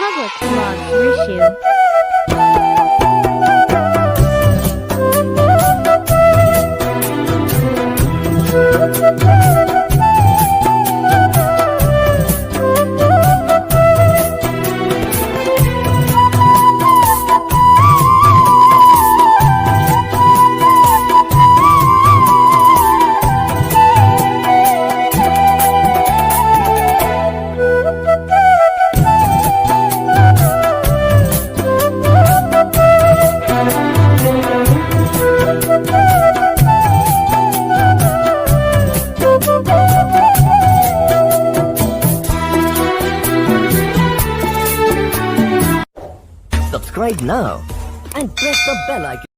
Public Vlogs RISHU. Subscribe now and press the bell icon.